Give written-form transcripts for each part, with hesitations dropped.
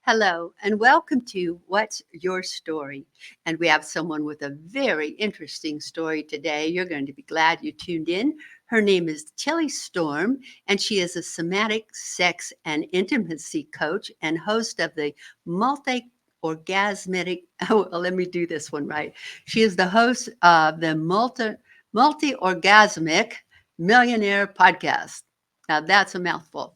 Hello, and welcome to What's Your Story? And we have someone with a very interesting story today. You're going to be glad you tuned in. Her name is Tilly Storm, and she is a somatic sex and intimacy coach and host of the multi-orgasmic. Oh, let me do this one right. She is the host of the multi-orgasmic millionaire podcast. Now that's a mouthful.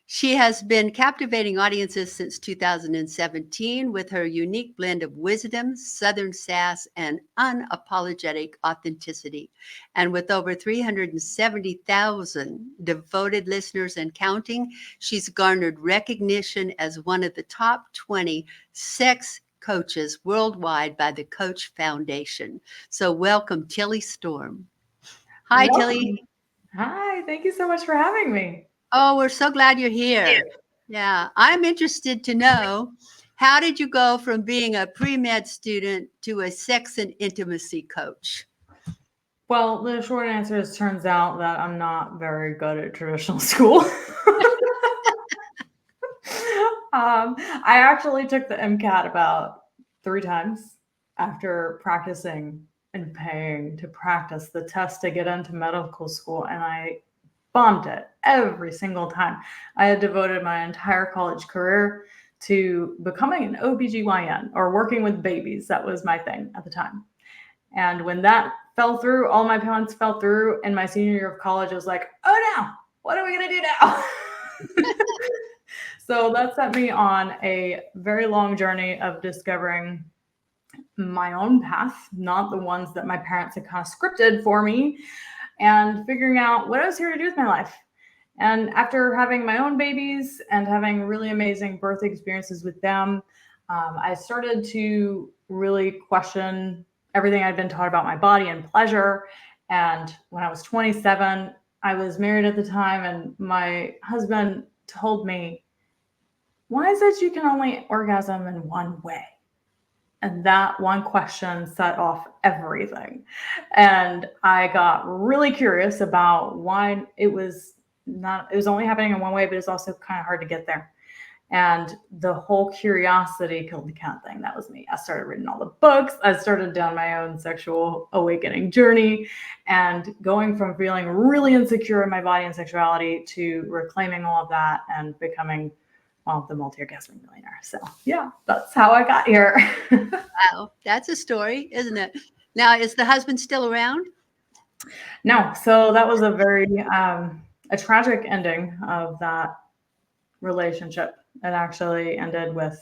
She has been captivating audiences since 2017 with her unique blend of wisdom, Southern sass, and unapologetic authenticity. And with over 370,000 devoted listeners and counting, she's garnered recognition as one of the top 20 sex coaches worldwide by the Coach Foundation. So, welcome, Tilly Storm. Hi, Welcome. Tilly. Hi, thank you so much for having me. Oh, we're so glad you're here. Yeah, I'm interested to know, how did you go from being a pre-med student to a sex and intimacy coach? Well, the short answer is turns out that I'm not very good at traditional school. I actually took the MCAT about 3 times after practicing and paying to practice the test to get into medical school, and I bombed it every single time. I had devoted my entire college career to becoming an OBGYN or working with babies. That was my thing at the time. And when that fell through, all my plans fell through. In my senior year of college, I was like, oh no, what are we going to do now? So that set me on a very long journey of discovering my own path, not the ones that my parents had kind of scripted for me, and figuring out what I was here to do with my life. And after having my own babies and having really amazing birth experiences with them, I started to really question everything I'd been taught about my body and pleasure. And when I was 27, I was married at the time, and my husband told me, why is it you can only orgasm in one way? And that one question set off everything. And I got really curious about why it was only happening in one way, but it's also kind of hard to get there. And the whole curiosity killed the cat thing. That was me. I started reading all the books. I started down my own sexual awakening journey, and going from feeling really insecure in my body and sexuality to reclaiming all of that and becoming, well, the multi-orgasmic millionaire. So yeah, that's how I got here. Wow, that's a story, isn't it? Now, is the husband still around? No, so that was a tragic ending of that relationship. It actually ended with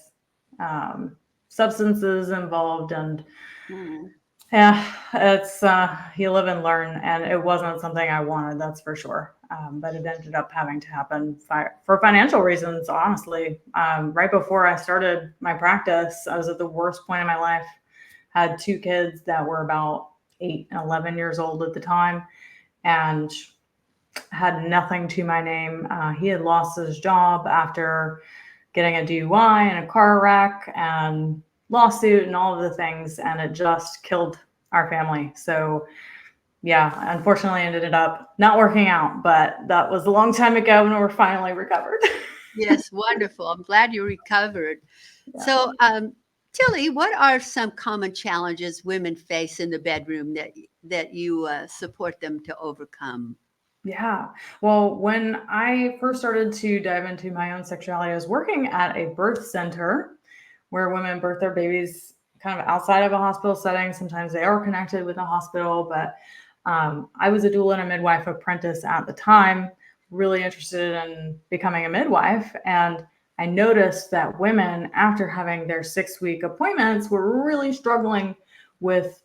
substances involved, and Hmm. yeah, it's you live and learn, and it wasn't something I wanted, that's for sure. But it ended up having to happen for financial reasons. Honestly, right before I started my practice, I was at the worst point in my life. Had 2 kids that were about 8 and 11 years old at the time, and had nothing to my name. He had lost his job after getting a DUI and a car wreck and lawsuit and all of the things, and it just killed our family. So yeah, unfortunately, it ended up not working out, but that was a long time ago, and we're finally recovered. Yes, wonderful. I'm glad you recovered. Yeah. So, Tilly, what are some common challenges women face in the bedroom that you support them to overcome? Yeah. Well, when I first started to dive into my own sexuality, I was working at a birth center where women birth their babies kind of outside of a hospital setting. Sometimes they are connected with a hospital, but I was a doula and a midwife apprentice at the time, really interested in becoming a midwife. And I noticed that women, after having their 6-week appointments, were really struggling with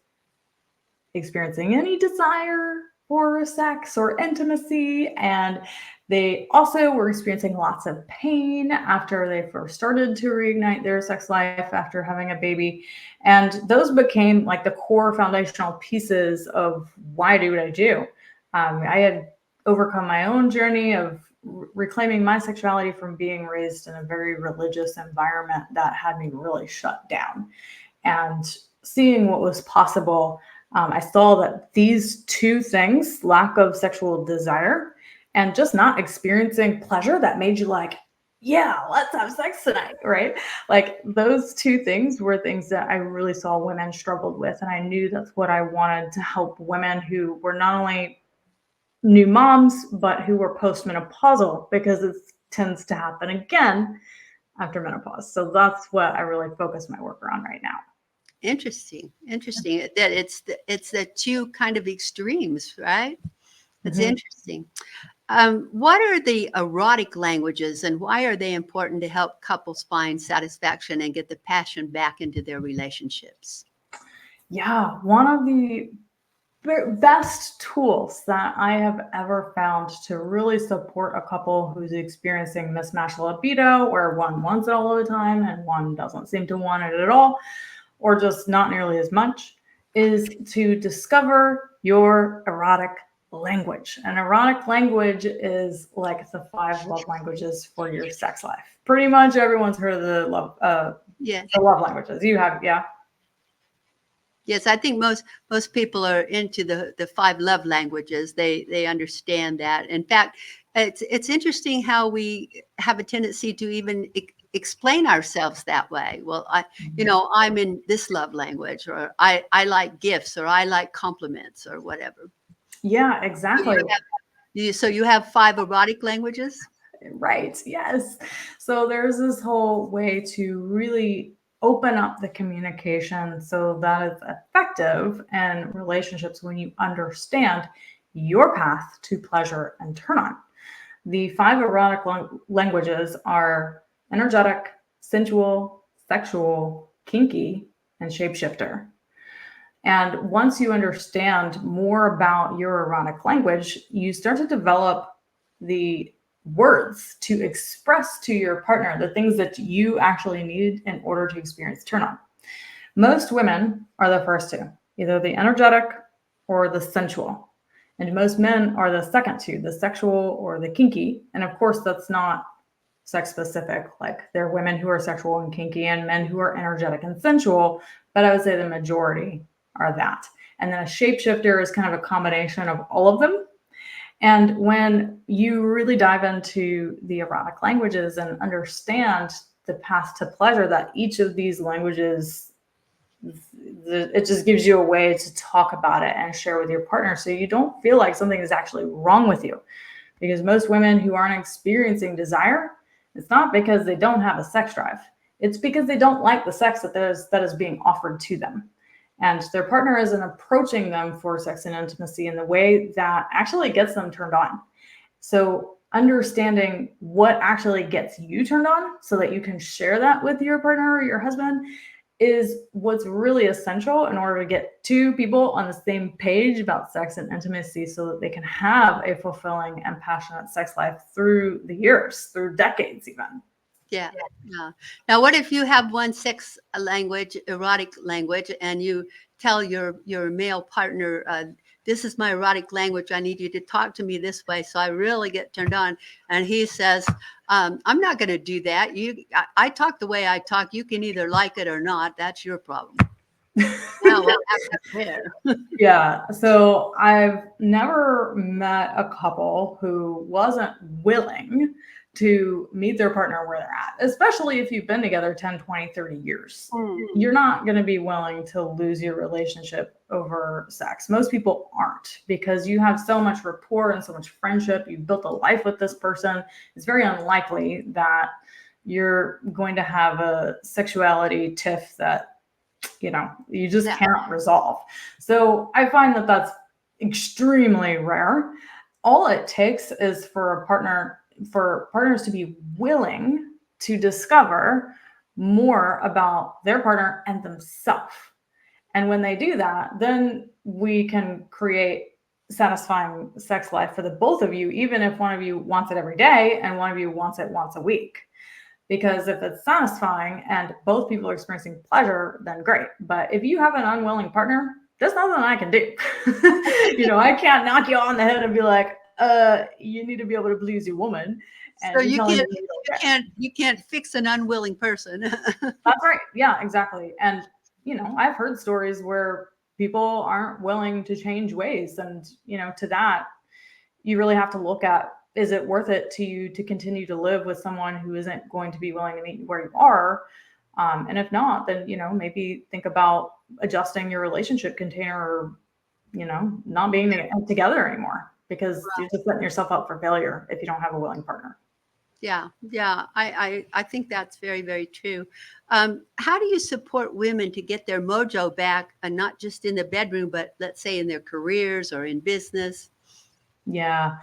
experiencing any desire for sex or intimacy. And they also were experiencing lots of pain after they first started to reignite their sex life after having a baby. And those became like the core foundational pieces of why I do what I do. I had overcome my own journey of reclaiming my sexuality from being raised in a very religious environment that had me really shut down. And seeing what was possible, I saw that these two things, lack of sexual desire and just not experiencing pleasure that made you like yeah, let's have sex tonight, right? Like those two things were things that I really saw women struggled with. And I knew that's what I wanted to help women who were not only new moms, but who were postmenopausal, because it tends to happen again after menopause. So that's what I really focus my work around right now. Interesting. Interesting. That it's the two kind of extremes, right? It's Mhm. interesting. What are the erotic languages and why are they important to help couples find satisfaction and get the passion back into their relationships? Yeah, one of the best tools that I have ever found to really support a couple who's experiencing mismatched libido, where one wants it all the time and one doesn't seem to want it at all, or just not nearly as much, is to discover your erotic language. An erotic language is like the 5 love languages for your sex life. Pretty much everyone's heard of Yes. the love languages. You have, yeah. Yes, I think most people are into the five love languages. They understand that. In fact, it's interesting how we have a tendency to even explain ourselves that way. Well, I'm in this love language, or I like gifts, or I like compliments, or whatever. Yeah, So you exactly. have, so you have five erotic languages. Right. Yes. So there's this whole way to really open up the communication so that it's effective in relationships when you understand your path to pleasure and turn on. The 5 erotic languages are energetic, sensual, sexual, kinky, and shapeshifter. And once you understand more about your erotic language, you start to develop the words to express to your partner the things that you actually need in order to experience turn on. Most women are the first two, either the energetic or the sensual. And most men are the second two, the sexual or the kinky. And of course, that's not sex specific. Like there are women who are sexual and kinky and men who are energetic and sensual, but I would say the majority are that. And then a shapeshifter is kind of a combination of all of them. And when you really dive into the erotic languages and understand the path to pleasure that each of these languages, it just gives you a way to talk about it and share with your partner so you don't feel like something is actually wrong with you. Because most women who aren't experiencing desire, it's not because they don't have a sex drive. It's because they don't like the sex that is being offered to them. And their partner isn't approaching them for sex and intimacy in the way that actually gets them turned on. So understanding what actually gets you turned on so that you can share that with your partner or your husband is what's really essential in order to get two people on the same page about sex and intimacy so that they can have a fulfilling and passionate sex life through the years, through decades even. Yeah, yeah. Now, what if you have one sex language, erotic language, and you tell your male partner, "This is my erotic language. I need you to talk to me this way, so I really get turned on." And he says, "I'm not going to do that. I talk the way I talk. You can either like it or not. That's your problem." Now, what happens there? Yeah. So I've never met a couple who wasn't willing to meet their partner where they're at, especially if you've been together 10, 20, 30 years. You're not going to be willing to lose your relationship over sex. Most people aren't because you have so much rapport and so much friendship. You've built a life with this person. It's very unlikely that you're going to have a sexuality tiff that you just Yeah, can't resolve. So I find that that's extremely rare. All it takes is for partners to be willing to discover more about their partner and themselves. And when they do that, then we can create satisfying sex life for the both of you, even if one of you wants it every day and one of you wants it once a week. Because if it's satisfying and both people are experiencing pleasure, then great. But if you have an unwilling partner, there's nothing I can do. I can't knock you on the head and be like, you need to be able to please your woman. so And you're you telling me can't that you can't you can't fix an unwilling person. that's right. Yeah, exactly. And, I've heard stories where people aren't willing to change ways. And, to that, you really have to look at is it worth it to you to continue to live with someone who isn't going to be willing to meet you where you are? And if not, then, maybe think about adjusting your relationship container, or, not being together anymore, because you're just setting yourself up for failure if you don't have a willing partner. Yeah, yeah, I think that's very, very true. How do you support women to get their mojo back, and not just in the bedroom, but let's say in their careers or in business? Yeah.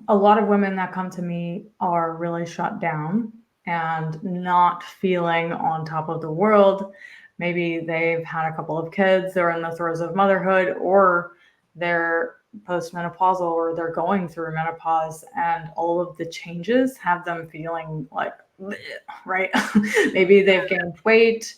A lot of women that come to me are really shut down and not feeling on top of the world. Maybe they've had a couple of kids, they're in the throes of motherhood, or they're postmenopausal, or they're going through menopause, and all of the changes have them feeling like, bleh, right? Maybe they've gained weight.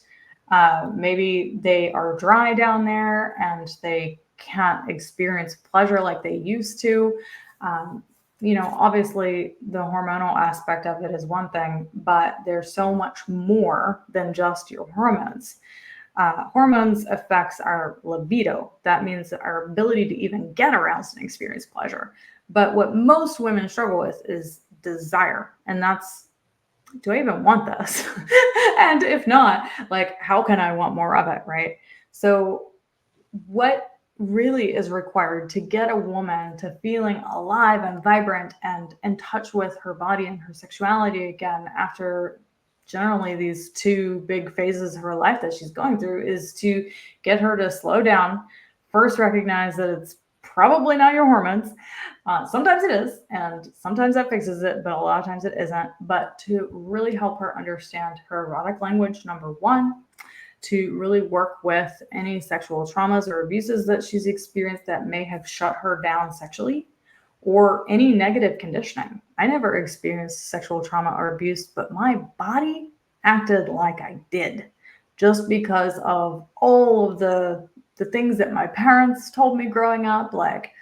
Maybe they are dry down there and they can't experience pleasure like they used to. Um, Obviously the hormonal aspect of it is one thing, but there's so much more than just your hormones. Hormones affects our libido. That means our ability to even get aroused and experience pleasure. But what most women struggle with is desire. And that's, do I even want this? And if not, like, how can I want more of it? Right. So what really is required to get a woman to feeling alive and vibrant and in touch with her body and her sexuality again after generally these two big phases of her life that she's going through, is to get her to slow down, first recognize that it's probably not your hormones. Sometimes it is, and sometimes that fixes it, but a lot of times it isn't. But to really help her understand her erotic language, number one, to really work with any sexual traumas or abuses that she's experienced that may have shut her down sexually, or any negative conditioning. I never experienced sexual trauma or abuse, but my body acted like I did, just because of all of the things that my parents told me growing up. Like,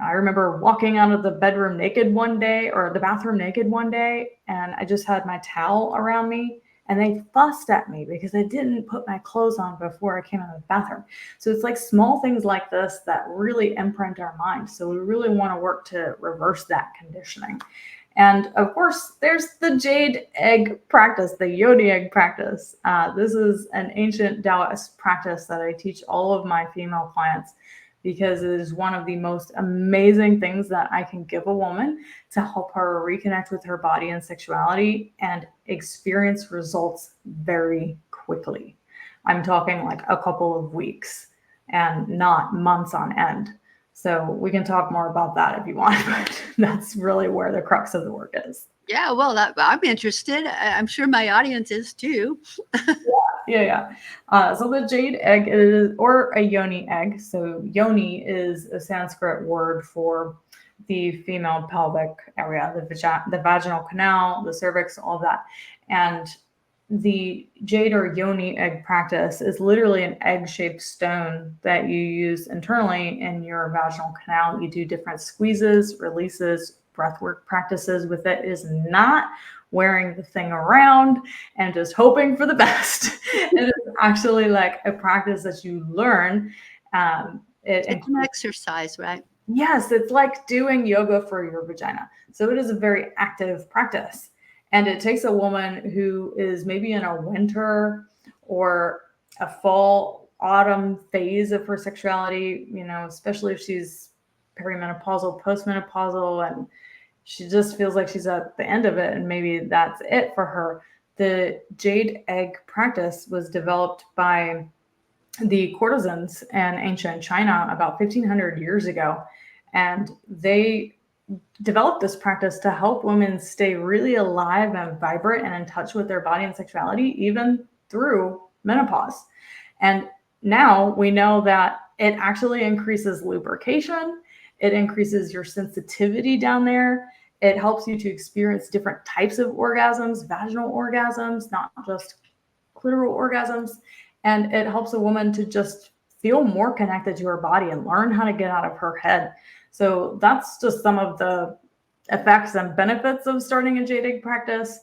I remember walking out of the bedroom naked one day, or the bathroom naked one day, and I just had my towel around me, and they fussed at me because I didn't put my clothes on before I came out of the bathroom. So it's like small things like this that really imprint our mind. So we really want to work to reverse that conditioning. And of course, there's the jade egg practice, the yoni egg practice. This is an ancient Taoist practice that I teach all of my female clients, because it is one of the most amazing things that I can give a woman to help her reconnect with her body and sexuality and experience results very quickly. I'm talking like a couple of weeks and not months on end. So we can talk more about that if you want, but that's really where the crux of the work is. Yeah, well, I'm interested. I'm sure my audience is too. Yeah. So the jade egg is, or a yoni egg. So yoni is a Sanskrit word for the female pelvic area, the vaginal canal, the cervix, all of that. And the jade or yoni egg practice is literally an egg-shaped stone that you use internally in your vaginal canal. You do different squeezes, releases, breathwork practices with it. It is not wearing the thing around and just hoping for the best. It is actually like a practice that you learn. It's an exercise, right? Yes, it's like doing yoga for your vagina. So it is a very active practice. And it takes a woman who is maybe in a winter or a fall, autumn phase of her sexuality, especially if she's perimenopausal, postmenopausal, and she just feels like she's at the end of it, and maybe that's it for her. The jade egg practice was developed by the courtesans in ancient China about 1500 years ago. And they developed this practice to help women stay really alive and vibrant and in touch with their body and sexuality, even through menopause. And now we know that it actually increases lubrication. It increases your sensitivity down there. It helps you to experience different types of orgasms, vaginal orgasms, not just clitoral orgasms. And it helps a woman to just feel more connected to her body and learn how to get out of her head. So that's just some of the effects and benefits of starting a jade egg practice.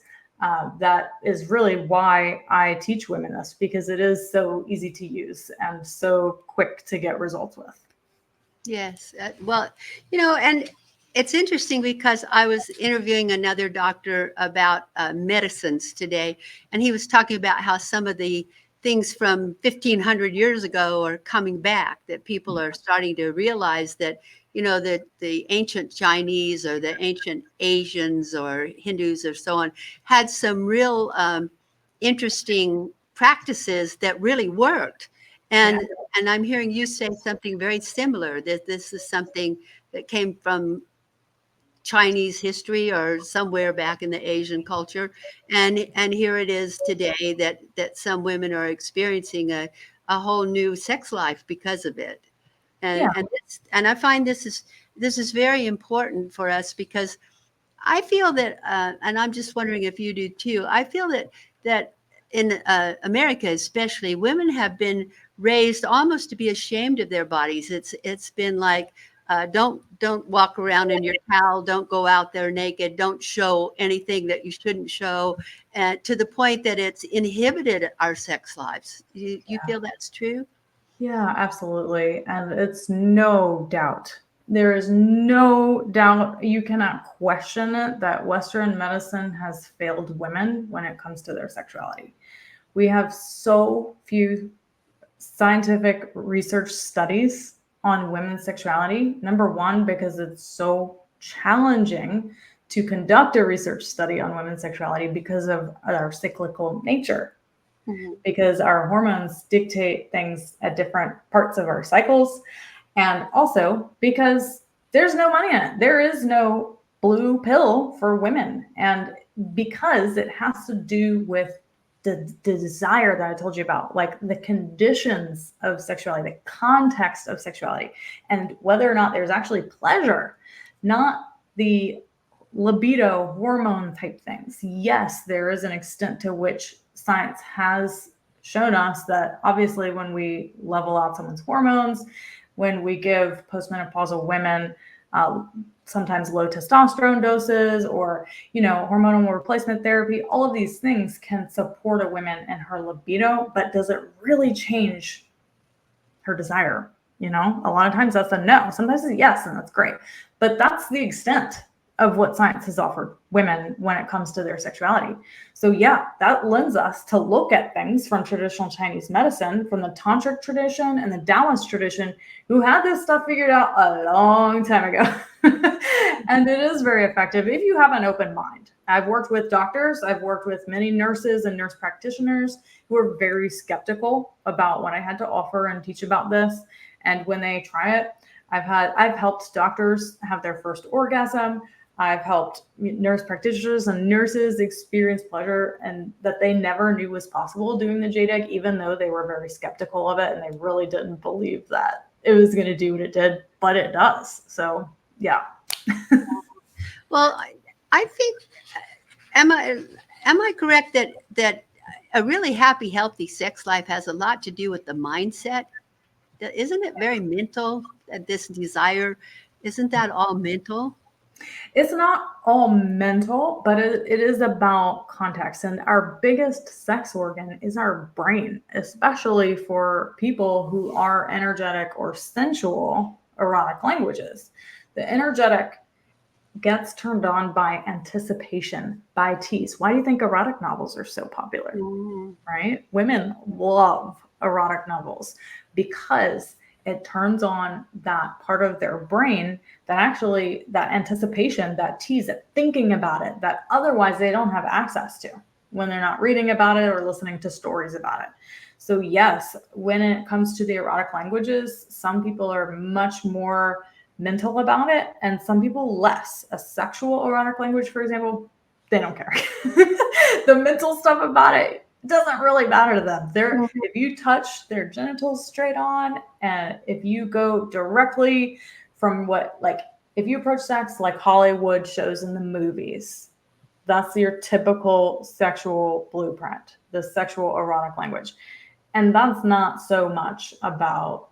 That is really why I teach women this, because it is so easy to use and so quick to get results with. Yes. Well, and It's interesting because I was interviewing another doctor about medicines today, and he was talking about how some of the things from 1500 years ago are coming back, that people are starting to realize that, that the ancient Chinese or the ancient Asians or Hindus or so on had some real interesting practices that really worked. Yeah. And I'm hearing you say something very similar, that this is something that came from Chinese history or somewhere back in the Asian culture, and here it is today that some women are experiencing a whole new sex life because of it, Yeah. and I find this is very important for us because I feel that, and I'm just wondering if you do too. I feel that in America, especially, women have been raised almost to be ashamed of their bodies. It's been like, don't walk around in your towel, don't go out there naked, don't show anything that you shouldn't show, and to the point that it's inhibited our sex lives. You feel that's true? Yeah, absolutely. And it's no doubt. There is no doubt, you cannot question it, that Western medicine has failed women when it comes to their sexuality. We have so few scientific research studies on women's sexuality. Number one, because it's so challenging to conduct a research study on women's sexuality because of our cyclical nature, Mhm. because our hormones dictate things at different parts of our cycles. And also because there's no money in it. There is no blue pill for women. And because it has to do with the desire that I told you about, like the conditions of sexuality, the context of sexuality, and whether or not there's actually pleasure, not the libido hormone type things. Yes, there is an extent to which science has shown us that obviously when we level out someone's hormones, when we give postmenopausal women sometimes low testosterone doses, or hormonal replacement therapy, all of these things can support a woman and her libido, but does it really change her desire? A lot of times that's a no. Sometimes it's yes, and that's great, but that's the extent of what science has offered women when it comes to their sexuality. So yeah, that lends us to look at things from traditional Chinese medicine, from the tantric tradition and the Taoist tradition, who had this stuff figured out a long time ago. And it is very effective if you have an open mind. I've worked with doctors, I've worked with many nurses and nurse practitioners who are very skeptical about what I had to offer and teach about this. And when they try it, I've helped doctors have their first orgasm. I've helped nurse practitioners and nurses experience pleasure and that they never knew was possible doing the JDEG, even though they were very skeptical of it and they really didn't believe that it was going to do what it did, but it does. So yeah. Well, I think, am I correct that a really happy, healthy sex life has a lot to do with the mindset? Isn't it very mental? That this desire, isn't that all mental? It's not all mental, but it is about context. And our biggest sex organ is our brain, especially for people who are energetic or sensual erotic languages. The energetic gets turned on by anticipation, by tease. Why do you think erotic novels are so popular? Mm. Right? Women love erotic novels because it turns on that part of their brain that actually, that anticipation, that tease, that thinking about it, that otherwise they don't have access to when they're not reading about it or listening to stories about it. So yes, when it comes to the erotic languages, some people are much more mental about it and some people less. A sexual erotic language, for example, they don't care. The mental stuff about it doesn't really matter to them. If you touch their genitals straight on, and if you go directly from if you approach sex like Hollywood shows in the movies, that's your typical sexual blueprint, the sexual erotic language. And that's not so much about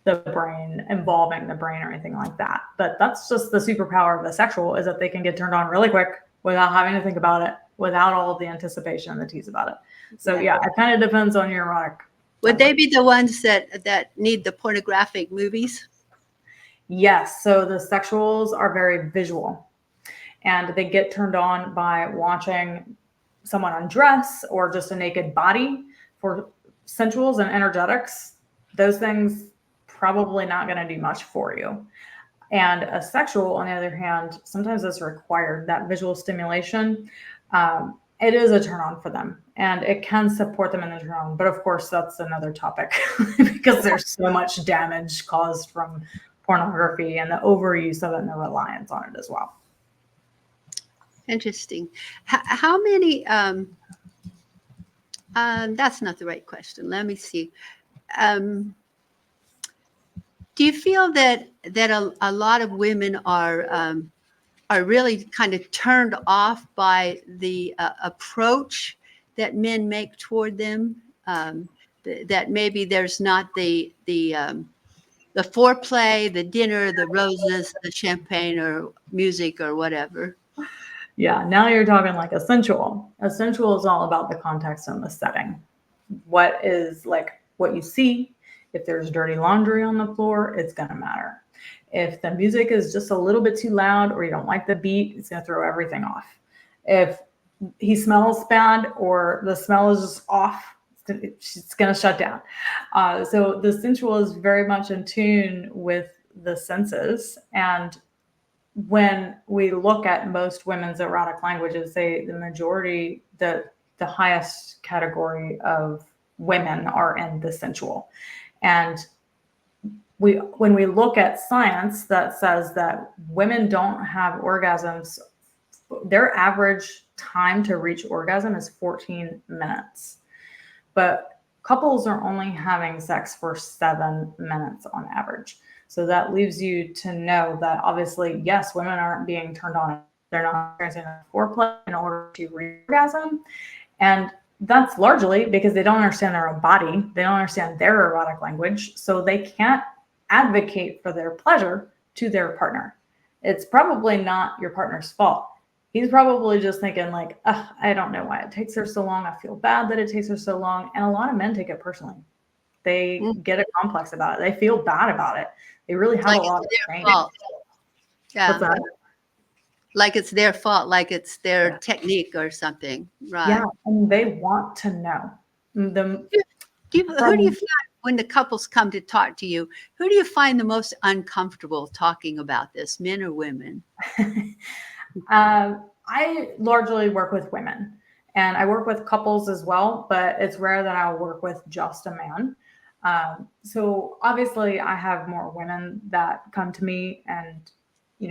the brain, involving the brain or anything like that. But that's just the superpower of the sexual, is that they can get turned on really quick without having to think about it, without all of the anticipation and the tease about it. So yeah, it kind of depends on your erotic. Would they be the ones that need the pornographic movies? Yes. So the sexuals are very visual, and they get turned on by watching someone undress or just a naked body. For sensuals and energetics, those things probably not going to do much for you. And a sexual, on the other hand, sometimes it's required, that visual stimulation. It is a turn on for them, and it can support them in the turn on. But of course, that's another topic because there's so much damage caused from pornography and the overuse of it and the reliance on it as well. Interesting. How many? That's not the right question. Let me see. Um, do you feel that a lot of women are really kind of turned off by the approach that men make toward them? That maybe there's not the foreplay, the dinner, the roses, the champagne, or music, or whatever. Yeah, now you're talking like a sensual. A sensual is all about the context and the setting. What is like what you see. If there's dirty laundry on the floor, it's going to matter. If the music is just a little bit too loud or you don't like the beat, it's going to throw everything off. If he smells bad or the smell is just off, it's going to shut down. So the sensual is very much in tune with the senses. And when we look at most women's erotic languages, say the majority, the highest category of women are in the sensual. And when we look at science that says that women don't have orgasms, their average time to reach orgasm is 14 minutes. But couples are only having sex for 7 minutes on average. So that leaves you to know that obviously, yes, women aren't being turned on. They're not experiencing foreplay in order to reach orgasm. And that's largely because they don't understand their own body. They don't understand their erotic language. So they can't advocate for their pleasure to their partner. It's probably not your partner's fault. He's probably just thinking like, I don't know why it takes her so long. I feel bad that it takes her so long. And a lot of men take it personally. They get a complex about it. They feel bad about it. They really have Like a lot of it's their shame. fault. What's Yeah. that? Like it's their fault, like it's their Yeah. technique or something. Yeah, Right. and they want to know. The Who do you find when the couples come to talk to you? Who do you find the most uncomfortable talking about this, men or women? I largely work with women, and I work with couples as well, but it's rare that I'll work with just a man. So obviously, I have more women that come to me, and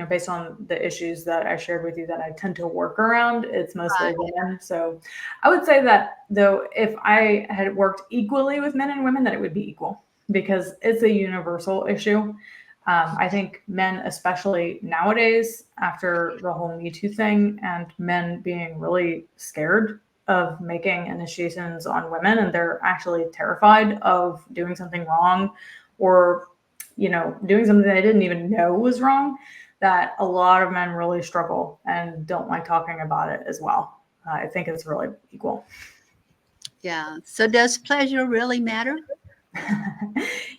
based on the issues that I shared with you that I tend to work around, it's mostly Right. women. So I would say that though, if I had worked equally with men and women, that it would be equal because it's a universal issue. I think men, especially nowadays, after the whole Me Too thing and men being really scared of making initiations on women, and they're actually terrified of doing something wrong or, doing something they didn't even know was wrong, that a lot of men really struggle and don't like talking about it as well. I think it's really equal. Yeah. So does pleasure really matter?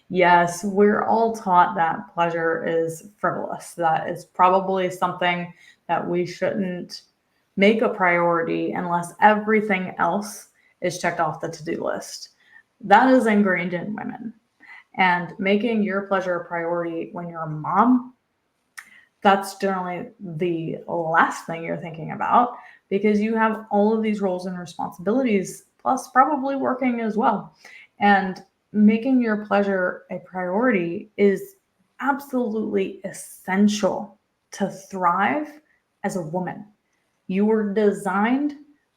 Yes, we're all taught that pleasure is frivolous, that it's probably something that we shouldn't make a priority unless everything else is checked off the to-do list. That is ingrained in women. And making your pleasure a priority when you're a mom, that's generally the last thing you're thinking about because you have all of these roles and responsibilities, plus probably working as well. And making your pleasure a priority is absolutely essential to thrive as a woman. You were designed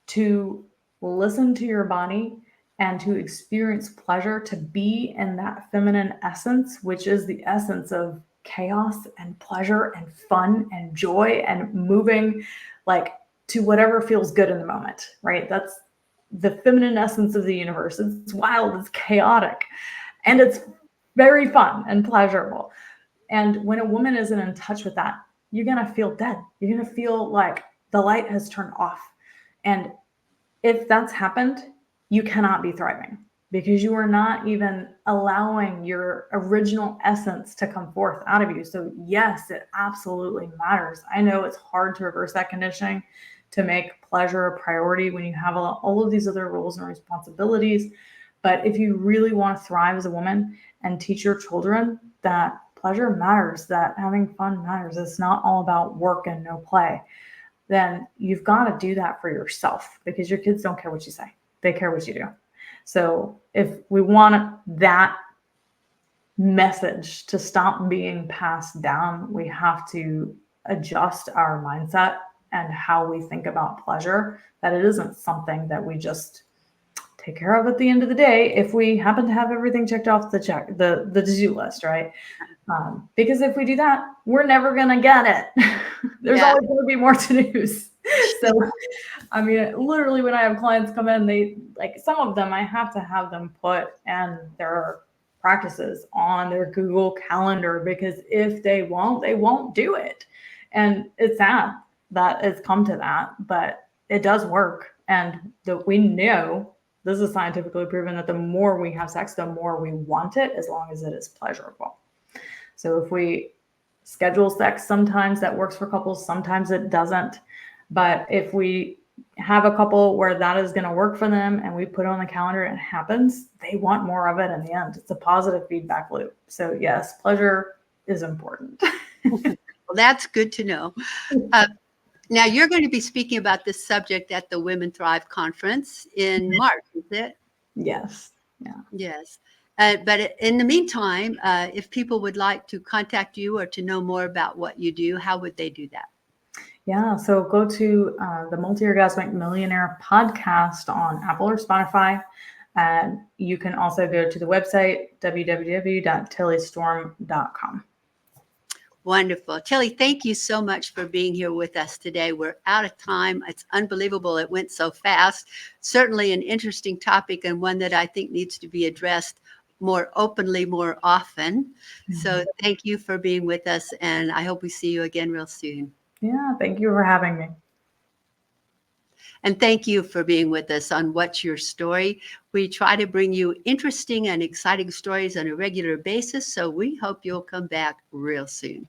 to listen to your body and to experience pleasure, to be in that feminine essence, which is the essence of chaos and pleasure and fun and joy and moving like to whatever feels good in the moment, right? That's the feminine essence of the universe. It's wild, it's chaotic, and it's very fun and pleasurable. And when a woman isn't in touch with that, you're going to feel dead. You're going to feel like the light has turned off. And if that's happened, you cannot be thriving. because you are not even allowing your original essence to come forth out of you. So yes, it absolutely matters. I know it's hard to reverse that conditioning, to make pleasure a priority when you have all of these other roles and responsibilities. But if you really want to thrive as a woman and teach your children that pleasure matters, that having fun matters, it's not all about work and no play, then you've got to do that for yourself, because your kids don't care what you say. They care what you do. So if we want that message to stop being passed down, we have to adjust our mindset and how we think about pleasure, that it isn't something that we just take care of at the end of the day if we happen to have everything checked off the to-do list, right? Because if we do that, we're never gonna get it. There's always going to be more to-dos. So, I mean, literally, when I have clients come in, they like, some of them I have to have them put and their practices on their Google Calendar, because if they won't do it. And it's sad that it's come to that, but it does work. And that we know, this is scientifically proven, that the more we have sex, the more we want it, as long as it is pleasurable. So if we schedule sex, sometimes that works for couples, sometimes it doesn't. But if we have a couple where that is going to work for them and we put it on the calendar and it happens, they want more of it in the end. It's a positive feedback loop. So yes, pleasure is important. Well, that's good to know. Now you're going to be speaking about this subject at the Women Thrive Conference in March, is it? Yes. Yeah. Yes. But in the meantime, if people would like to contact you or to know more about what you do, how would they do that? Yeah, so go to the Multi-Orgasmic Millionaire podcast on Apple or Spotify. And you can also go to the website, www.tillystorm.com. Wonderful. Tilly, thank you so much for being here with us today. We're out of time. It's unbelievable. It went so fast. Certainly an interesting topic, and one that I think needs to be addressed more openly, more often. Mm-hmm. So thank you for being with us, and I hope we see you again real soon. Yeah, thank you for having me. And thank you for being with us on What's Your Story. We try to bring you interesting and exciting stories on a regular basis, so we hope you'll come back real soon.